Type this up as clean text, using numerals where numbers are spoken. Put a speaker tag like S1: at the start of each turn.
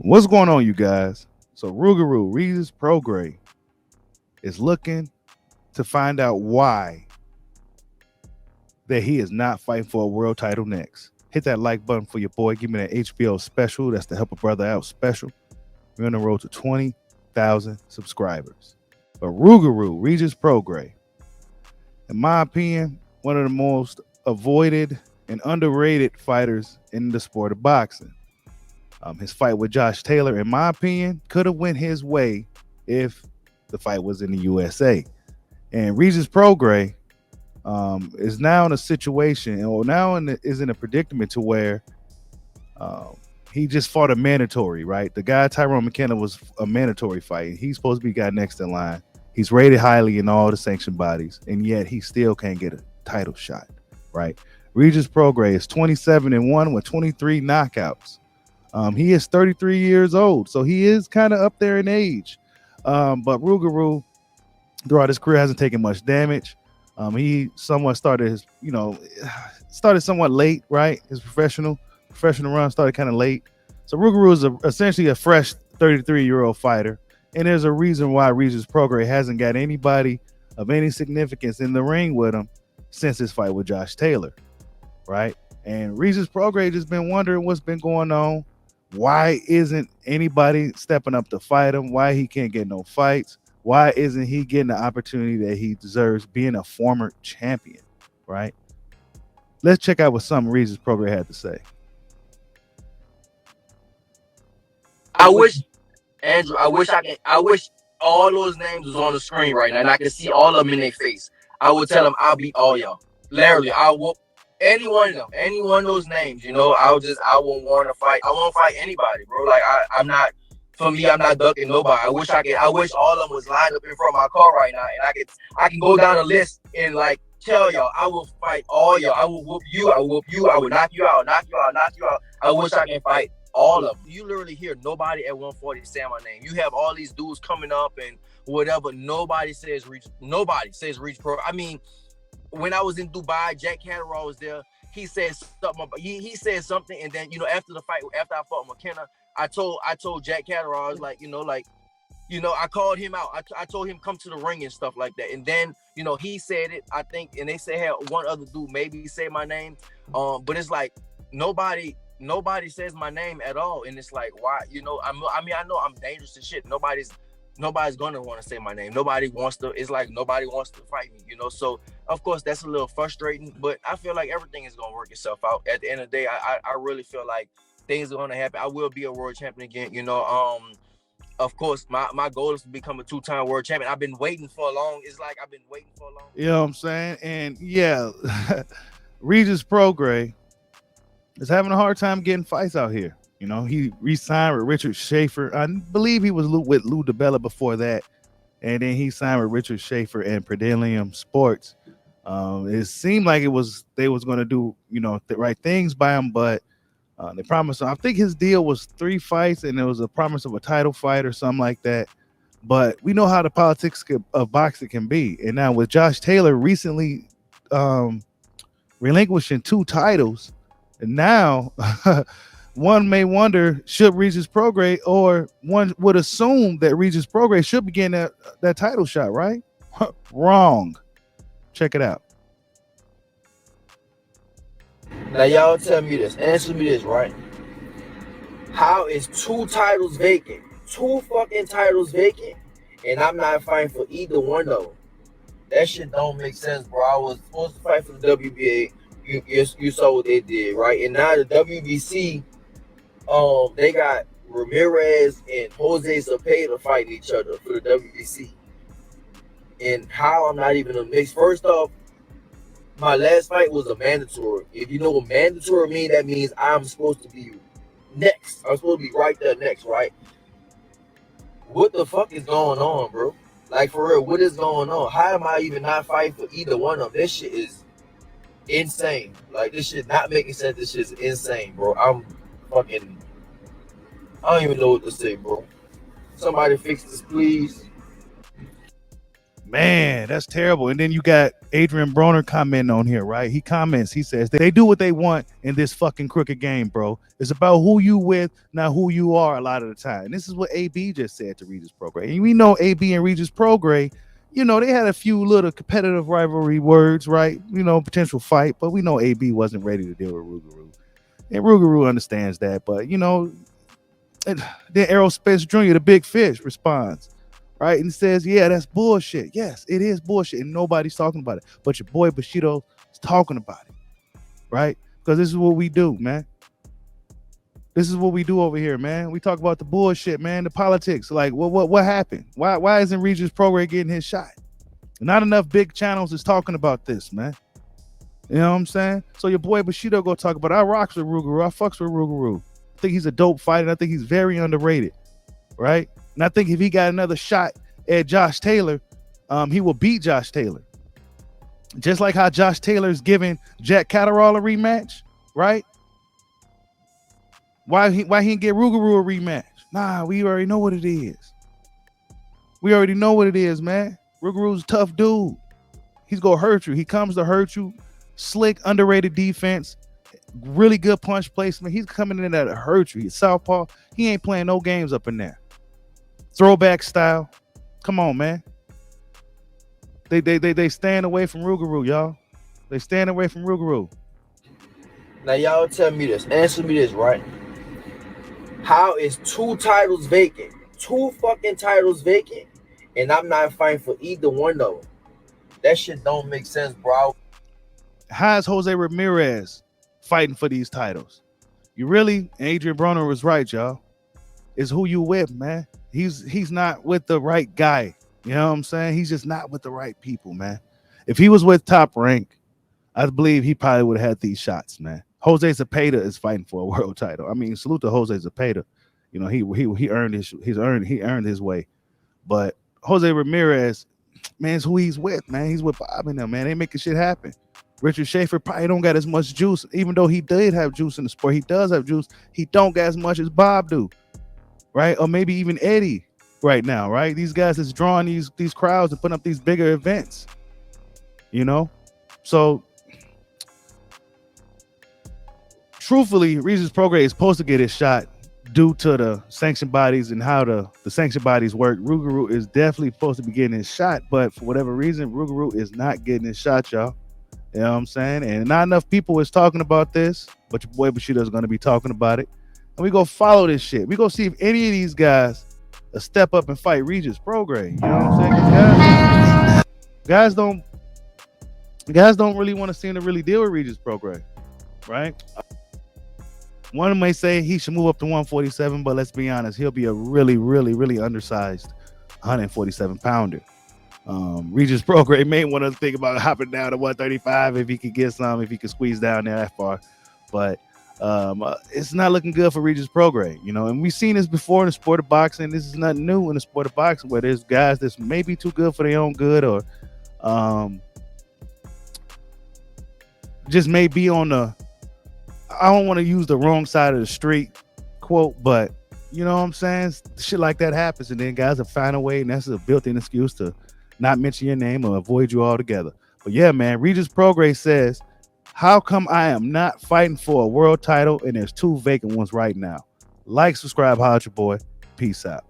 S1: What's going on, you guys? So Rougarou, Regis Prograis, is looking to find out why that he is not fighting for a world title next. Hit that like button for your boy. Give me that HBO special. That's the Help a Brother Out special. We're on the road to 20,000 subscribers. But Rougarou, Regis Prograis, in my opinion, one of the most avoided and underrated fighters in the sport of boxing. His fight with Josh Taylor, in my opinion, could have went his way if the fight was in the USA. And Regis Prograis is now in a situation, or is in a predicament to where um, he just fought a mandatory, right? The guy Tyrone McKenna was a mandatory fight. He's supposed to be guy next in line. He's rated highly in all the sanctioned bodies, and yet he still can't get a title shot, right? Regis Prograis is 27-1 with 23 knockouts. He is 33 years old, so he is kind of up there in age. But Rougarou, throughout his career, hasn't taken much damage. He somewhat started started somewhat late, right? His professional run started kind of late. So Rougarou is essentially a fresh 33-year-old fighter, and there's a reason why Regis Prograis hasn't got anybody of any significance in the ring with him since his fight with Josh Taylor, right? And Regis Prograis just been wondering what's been going on. Why isn't anybody stepping up to fight him? Why he can't get no fights? Why isn't he getting the opportunity that he deserves being a former champion, right? Let's check out what some Regis Prograis had to say.
S2: I wish, Andrew. I wish all those names was on the screen right now, and I can see all of them in their face. I would tell them I'll beat all y'all. Literally, I will. Any one of them, any one of those names. I won't want to fight. I won't fight anybody, bro. Like I'm not. For me, I'm not ducking nobody. I wish I could. I wish all of them was lined up in front of my car right now, and I can go down the list and like tell y'all I will fight all y'all. I will whoop you. I will whoop you. I will knock you out. Knock you out. Knock you out. I wish I can fight all of them. You literally hear nobody at 140 say my name. You have all these dudes coming up and whatever. Nobody says reach. Nobody says reach pro. I mean, when I was in Dubai, Jack Catterall was there. He said something. He said something, and then after the fight, after I fought McKenna, I told Jack Catterall, I was like, I called him out. I told him come to the ring and stuff like that. And then he said it. I think, and they say had one other dude maybe say my name. But it's like nobody says my name at all, and it's like why? I know I'm dangerous and shit. Nobody's gonna want to say my name. Nobody wants to. It's like nobody wants to fight me. So of course that's a little frustrating, but I feel like everything is gonna work itself out. At the end of the day, I really feel like things are gonna happen. I will be a world champion again. Of course, my goal is to become a 2-time world champion. I've been waiting for a long. It's like I've been waiting for a long.
S1: You know what I'm saying? And yeah, Regis Prograis is having a hard time getting fights out here. He re-signed with Richard Schaefer. I believe he was with Lou DiBella before that, and then he signed with Richard Schaefer and Predelium Sports. It seemed like they was going to do the right things by him, but they promised him. I think his deal was 3 fights, and there was a promise of a title fight or something like that. But we know how the politics of boxing can be, and now with Josh Taylor recently relinquishing 2 titles, and now. One may wonder, should Regis Prograis, or one would assume that Regis Prograis should be getting that title shot, right? Wrong. Check it out.
S2: Now y'all tell me this. Answer me this, right? How is 2 titles vacant? 2 fucking titles vacant, and I'm not fighting for either one of them. That shit don't make sense, bro. I was supposed to fight for the WBA. You saw what they did, right? And now the WBC. They got Ramirez and Jose Zepeda fighting each other for the WBC. And how I'm not even a mix. First off, my last fight was a mandatory. If you know what mandatory means, that means I'm supposed to be next. I'm supposed to be right there next, right? What the fuck is going on, bro? Like, for real, what is going on? How am I even not fighting for either one of them? This shit is insane. Like, this shit not making sense. This shit is insane, bro. Fucking, I don't even know what to say, bro. Somebody fix this, please.
S1: Man, that's terrible. And then you got Adrian Broner commenting on here, right? He comments, he says, they do what they want in this fucking crooked game, bro. It's about who you with, not who you are a lot of the time. And this is what AB just said to Regis Prograis. And we know AB and Regis Prograis, you know, they had a few little competitive rivalry words, right? You know, potential fight, but we know AB wasn't ready to deal with Rougarou. And Rougarou understands that, but, you know, then Errol Spence Jr., the big fish, responds, right? And says, yeah, that's bullshit. Yes, it is bullshit. And nobody's talking about it. But your boy Bushido is talking about it, right? Because this is what we do, man. This is what we do over here, man. We talk about the bullshit, man, the politics. Like, what happened? Why isn't Regis Prograis getting his shot? Not enough big channels is talking about this, man. You know what I'm saying? So your boy Bushido go talk about it. I rocks with Rougarou. I fucks with Rougarou. I think he's a dope fighter. I think he's very underrated, right? And I think if he got another shot at Josh Taylor, he will beat Josh Taylor. Just like how Josh Taylor's giving Jack Catterall a rematch, right? Why he didn't get Rougarou a rematch? Nah, we already know what it is. We already know what it is, man. Rougarou's a tough dude. He's gonna hurt you. He comes to hurt you. Slick, underrated defense. Really good punch placement. He's coming in there to hurt you. He's southpaw. He ain't playing no games up in there. Throwback style. Come on, man. They stand away from Rougarou, y'all. They stand away from Rougarou.
S2: Now y'all tell me this. Answer me this, right? How is 2 titles vacant? 2 fucking titles vacant, and I'm not fighting for either one of them. That shit don't make sense, bro.
S1: How is Jose Ramirez fighting for these titles? You really? Adrian Broner was right, y'all. It's who you with, man. He's not with the right guy. You know what I'm saying? He's just not with the right people, man. If he was with Top Rank, I believe he probably would have had these shots, man. Jose Zepeda is fighting for a world title. I mean, salute to Jose Zepeda. You know, he earned his way. But Jose Ramirez, man, is who he's with, man. He's with Bob and them, man. They making shit happen. Richard Schaefer probably don't got as much juice, even though he did have juice in the sport. He does have juice. He don't got as much as Bob do, right? Or maybe even Eddie right now, right? These guys is drawing these crowds and putting up these bigger events, you know? So, truthfully, Regis Prograis is supposed to get his shot due to the sanction bodies and how the sanction bodies work. Rougarou is definitely supposed to be getting his shot, but for whatever reason, Rougarou is not getting his shot, y'all. You know what I'm saying? And not enough people is talking about this, but your boy Bushido is going to be talking about it. And we go follow this shit. We go see if any of these guys step up and fight Regis Prograis. You know what I'm saying? Guys don't really want to seem to really deal with Regis Prograis, right? One may say he should move up to 147, but let's be honest, he'll be a really, really, really undersized 147 pounder. Regis Prograis may want to think about hopping down to 135 if he could get some, if he could squeeze down there that far. But it's not looking good for Regis Prograis, you know. And we've seen this before in the sport of boxing. This is nothing new in the sport of boxing, where there's guys that's maybe too good for their own good, or just may be on the, I don't want to use the wrong side of the street quote, but you know what I'm saying? Shit like that happens, and then guys will find a way, and that's a built-in excuse to not mention your name or avoid you altogether. But yeah, man, Regis Prograis says, how come I am not fighting for a world title and there's 2 vacant ones right now? Like, subscribe, holla at your boy. Peace out.